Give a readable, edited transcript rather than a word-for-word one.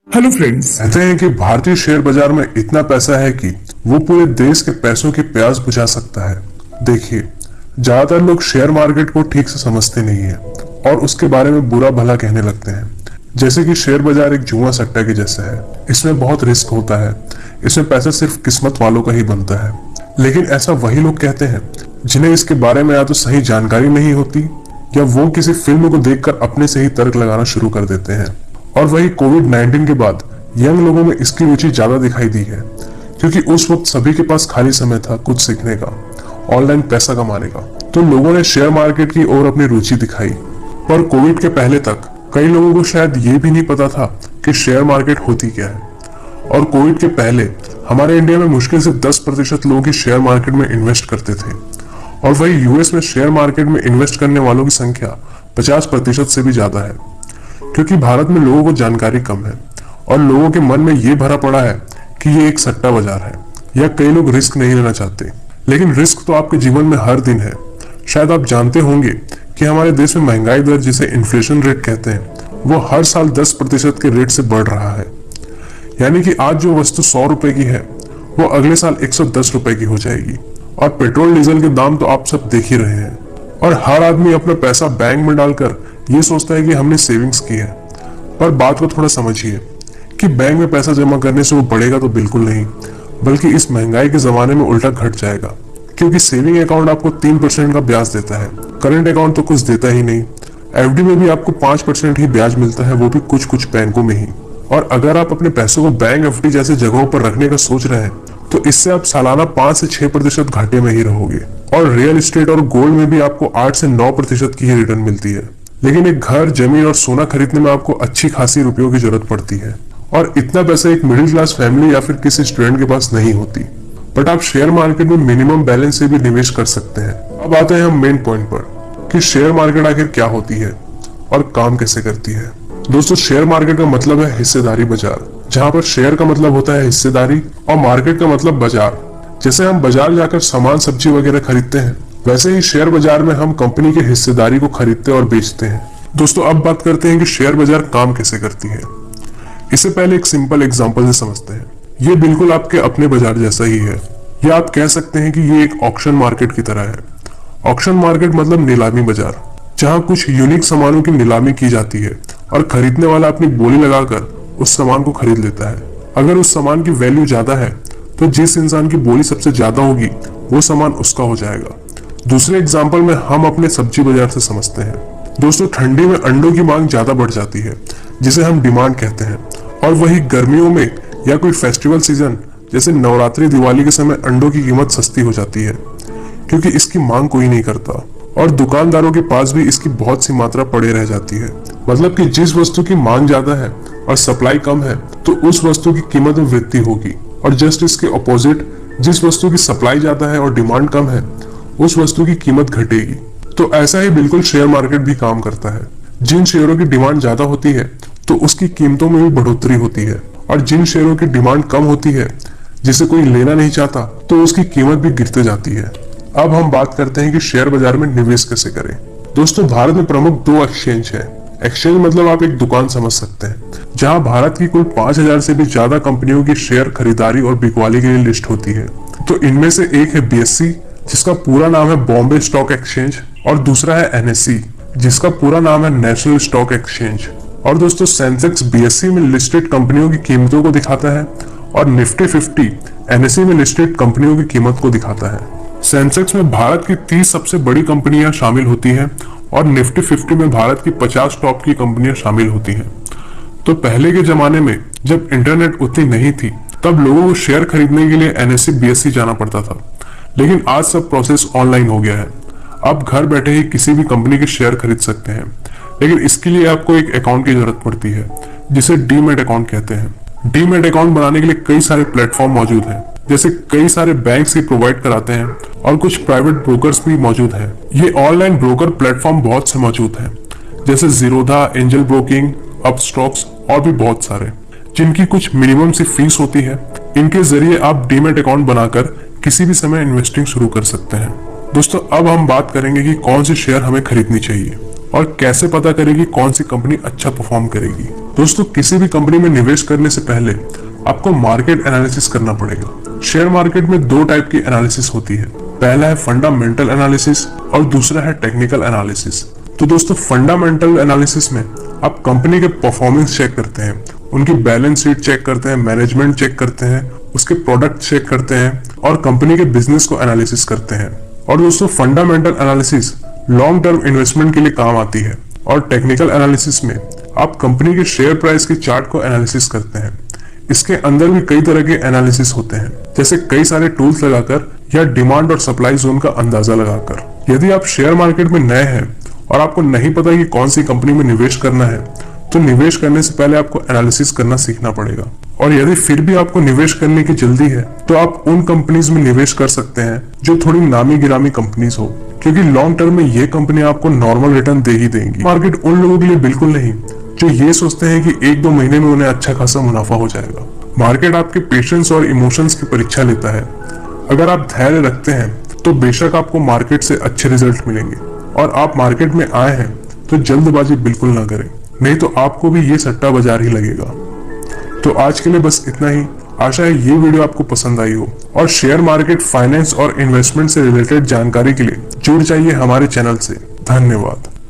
Hello friends. कहते हैं कि भारतीय शेयर बाजार में इतना पैसा है कि वो पूरे देश के पैसों की प्यास बुझा सकता है। देखिए, ज्यादातर लोग शेयर मार्केट को ठीक से समझते नहीं है और उसके बारे में बुरा भला कहने लगते हैं, जैसे कि शेयर बाजार एक जुआ सट्टा के जैसा है। इसमें बहुत रिस्क होता है, इसमें पैसा सिर्फ किस्मत वालों का ही बनता है। लेकिन ऐसा वही लोग कहते हैं जिन्हें इसके बारे में या तो सही जानकारी नहीं होती या वो किसी फिल्म को देखकर अपने से ही तर्क लगाना शुरू कर देते हैं। और वही कोविड-19 के बाद यंग लोगों में इसकी रुचि ज्यादा दिखाई दी है, क्योंकि उस वक्त सभी के पास खाली समय था कुछ सीखने का, ऑनलाइन पैसा कमाने का, तो लोगों ने शेयर मार्केट की ओर अपनी रुचि दिखाई। पर कोविड के पहले तक कई लोगों को शायद ये भी नहीं पता था कि शेयर मार्केट होती क्या है। और कोविड के पहले हमारे इंडिया में मुश्किल से 10% लोग ही शेयर मार्केट में इन्वेस्ट करते थे, और वही यूएस में शेयर मार्केट में इन्वेस्ट करने वालों की संख्या 50% से भी ज्यादा है। क्योंकि भारत में लोगों को जानकारी कम है और लोगों के मन में ये भरा पड़ा है कि ये एक सट्टा बाजार है, या कई लोग रिस्क नहीं लेना चाहते। लेकिन रिस्क तो आपके जीवन में हर दिन है। शायद आप जानते होंगे कि हमारे देश में महंगाई दर, जिसे इन्फ्लेशन रेट कहते हैं, वो हर साल 10% के रेट से बढ़ रहा है। यानी कि आज जो वस्तु 100 रुपए की है वो अगले साल 110 रुपए की हो जाएगी। और पेट्रोल डीजल के दाम तो आप सब देख ही रहे हैं। और हर आदमी अपना पैसा बैंक में डालकर ये सोचता है कि हमने सेविंग्स की है। पर बात को थोड़ा समझिए कि बैंक में पैसा जमा करने से वो बढ़ेगा तो बिल्कुल नहीं, बल्कि इस महंगाई के जमाने में उल्टा घट जाएगा। क्योंकि सेविंग अकाउंट आपको 3% का ब्याज देता है, करंट अकाउंट तो कुछ देता ही नहीं। एफडी में भी आपको 5% ही ब्याज मिलता है, वो भी कुछ कुछ बैंकों में ही। और अगर आप अपने पैसों को बैंक, एफडी जैसे जगहों पर रखने का सोच रहे हैं तो इससे आप सालाना 5 से 6% घाटे में ही रहोगे। और रियल एस्टेट और गोल्ड में भी आपको 8 से 9% की ही रिटर्न मिलती है। लेकिन एक घर, जमीन और सोना खरीदने में आपको अच्छी खासी रुपयों की जरूरत पड़ती है, और इतना पैसा एक मिडिल क्लास फैमिली या फिर किसी स्टूडेंट के पास नहीं होती। बट आप शेयर मार्केट में मिनिमम बैलेंस से भी निवेश कर सकते हैं। अब आते हैं हम मेन पॉइंट पर कि शेयर मार्केट आखिर क्या होती है और काम कैसे करती है। दोस्तों, शेयर मार्केट का मतलब है हिस्सेदारी बाजार, जहाँ पर शेयर का मतलब होता है हिस्सेदारी और मार्केट का मतलब बाजार। जैसे हम बाजार जाकर सामान, सब्जी वगैरह खरीदते हैं, वैसे ही शेयर बाजार में हम कंपनी के हिस्सेदारी को खरीदते और बेचते हैं। दोस्तों, अब बात करते हैं कि शेयर बाजार काम कैसे करती है। इससे पहले एक सिंपल एग्जांपल से समझते हैं। ये बिल्कुल आपके अपने बाजार जैसा ही है, या आप कह सकते हैं कि ये एक ऑक्शन मार्केट की तरह है। ऑक्शन मार्केट मतलब नीलामी बाजार, जहाँ कुछ यूनिक सामानों की नीलामी की जाती है और खरीदने वाला अपनी बोली लगाकर उस सामान को खरीद लेता है। अगर उस सामान की वैल्यू ज्यादा है तो जिस इंसान की बोली सबसे ज्यादा होगी वो सामान उसका हो जाएगा। दूसरे एग्जाम्पल में हम अपने सब्जी बाजार से समझते हैं। दोस्तों, ठंडी में अंडों की मांग ज्यादा बढ़ जाती है, जिसे हम डिमांड कहते हैं। और वही गर्मियों में या कोई फेस्टिवल सीजन जैसे नवरात्रि, दिवाली के समय अंडों की कीमत सस्ती हो जाती है, क्योंकि इसकी मांग कोई नहीं करता और दुकानदारों के पास भी इसकी बहुत सी मात्रा पड़े रह जाती है। मतलब कि जिस वस्तु की मांग ज्यादा है और सप्लाई कम है तो उस वस्तु की कीमत में वृद्धि होगी, और जस्ट इसके ऑपोजिट, जिस वस्तु की सप्लाई ज्यादा है और डिमांड कम है उस वस्तु की कीमत घटेगी। तो ऐसा ही बिल्कुल शेयर मार्केट भी काम करता है। जिन शेयरों की डिमांड ज्यादा होती है तो उसकी कीमतों में भी बढ़ोतरी होती है, और जिन शेयरों की डिमांड कम होती है, जिसे कोई लेना नहीं चाहता, तो उसकी कीमत भी गिरते जाती है। अब हम बात करते हैं कि शेयर बाजार में निवेश कैसे करें। दोस्तों, भारत में प्रमुख 2 एक्सचेंज है। एक्सचेंज मतलब आप एक दुकान समझ सकते हैं, जहां भारत की कुल 5000 से भी ज्यादा कंपनियों की शेयर खरीदारी और बिकवाली के लिए लिस्ट होती है। तो इनमें से एक है बीएससी, जिसका पूरा नाम है बॉम्बे स्टॉक एक्सचेंज, और दूसरा है एनएसई, जिसका पूरा नाम है नेशनल स्टॉक एक्सचेंज। और दोस्तों, सेंसेक्स बीएससी में लिस्टेड कंपनियों की कीमतों को दिखाता है और निफ्टी 50 एनएसई में लिस्टेड कंपनियों की कीमत को दिखाता है। सेंसेक्स में भारत की 30 सबसे बड़ी कंपनियां शामिल होती हैं और निफ्टी 50 में भारत की 50 टॉप की कंपनियां शामिल होती हैं। तो पहले के जमाने में जब इंटरनेट उतनी नहीं थी, तब लोगों को शेयर खरीदने के लिए एनएसई बीएससी जाना पड़ता था। लेकिन आज सब प्रोसेस ऑनलाइन हो गया है। आप घर बैठे ही किसी भी कंपनी के शेयर खरीद सकते हैं, लेकिन इसके लिए आपको एक अकाउंट की जरूरत पड़ती है, जिसे डीमैट अकाउंट कहते हैं। डीमैट अकाउंट बनाने के लिए कई सारे प्लेटफॉर्म मौजूद हैं, जैसे कई सारे बैंक्स ही प्रोवाइड कराते हैं और कुछ प्राइवेट ब्रोकर्स भी मौजूद हैं। ये ऑनलाइन ब्रोकर प्लेटफॉर्म बहुत से मौजूद हैं, जैसे जीरोधा, एंजल ब्रोकिंग, अपस्टॉक्स और भी बहुत सारे, जिनकी कुछ मिनिमम सी फीस होती है। इनके जरिए आप डीमैट अकाउंट बनाकर किसी भी समय इन्वेस्टिंग शुरू कर सकते हैं। दोस्तों, अब हम बात करेंगे कि कौन सी शेयर हमें खरीदनी चाहिए। और कैसे पता करें कि कौन सी कंपनी अच्छा परफॉर्म करेगी। दोस्तों, किसी भी कंपनी में निवेश करने से पहले आपको मार्केट एनालिसिस करना पड़ेगा। शेयर मार्केट में दो टाइप की एनालिसिस होती है। पहला है फंडामेंटल एनालिसिस और दूसरा है टेक्निकल एनालिसिस। तो दोस्तों, फंडामेंटल एनालिसिस में आप कंपनी के परफॉर्मेंस चेक करते हैं, उनकी बैलेंस शीट चेक करते हैं, मैनेजमेंट चेक करते हैं, उसके प्रोडक्ट चेक करते हैं और कंपनी के बिजनेस को एनालिसिस करते हैं। और दोस्तों, fundamental analysis long term investment के लिए काम आती है और टेक्निकल एनालिसिस में आप कंपनी के शेयर प्राइस के चार्ट को एनालिसिस करते हैं। इसके अंदर भी कई तरह के एनालिसिस होते हैं, जैसे कई सारे टूल्स लगाकर या डिमांड और सप्लाई जोन का अंदाजा लगाकर। यदि आप शेयर मार्केट में नए हैं और आपको नहीं पता कि कौन सी कंपनी में निवेश करना है, तो निवेश करने से पहले आपको एनालिसिस करना सीखना पड़ेगा। और यदि फिर भी आपको निवेश करने की जल्दी है, तो आप उन कंपनीज में निवेश कर सकते हैं जो थोड़ी नामी गिरामी कंपनीज हो, क्योंकि लॉन्ग टर्म में ये कंपनी आपको नॉर्मल रिटर्न दे ही देंगी। मार्केट उन लोगों के लिए बिल्कुल नहीं जो ये सोचते हैं कि 1-2 महीने में उन्हें अच्छा खासा मुनाफा हो जाएगा। मार्केट आपके पेशेंस और इमोशंस की परीक्षा लेता है। अगर आप धैर्य रखते हैं तो बेशक आपको मार्केट से अच्छे रिजल्ट मिलेंगे। और आप मार्केट में आए हैं तो जल्दबाजी बिल्कुल ना करें, नहीं तो आपको भी ये सट्टा बाजार ही लगेगा। तो आज के लिए बस इतना ही। आशा है ये वीडियो आपको पसंद आई हो और शेयर मार्केट, फाइनेंस और इन्वेस्टमेंट से रिलेटेड जानकारी के लिए जुड़ जाइए हमारे चैनल से। धन्यवाद।